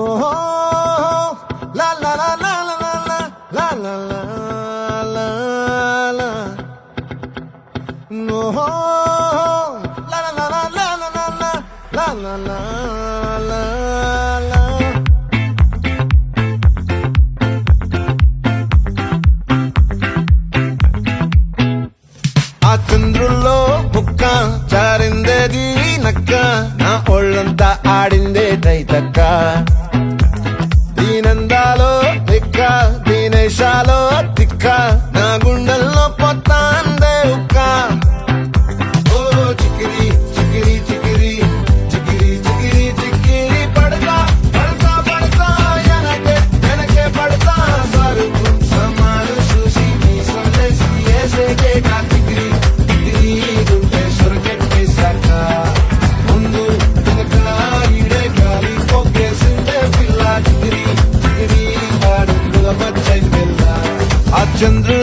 ఓహో లా లా లా లా లా లా లా లా లా లా ఓహో లా లా లా లా లా లా లా లా లా లా లా. ఆ చంద్రుల్లో బుక్క జారిందేది నక్క, నా ఒళ్ళంతా ఆడిందే తైతక్క. దీనందాలో దిక్క దీనేశాలో తిక్క, నా గుండెల్లో పొత్తాందే ఉక్క. ఓ చికిరి చికిరి చికిరి చికిరి చికిరి చికిరి పడతా పడతా పడతా వెనకే వెనకే పడతా. సరుకు సమాలు చూసి నీ సొల్లేసి వేసేకే కా చికిరి చికిరి గుండె సొరకెట్టేశాక. ముందు వెనక ఈడే గాలి పొక్కేసిందే పిల్ల చికిరి చికిరి ఆడుగుల మచ్చై పిల్ల. ఆ చంద్రుడు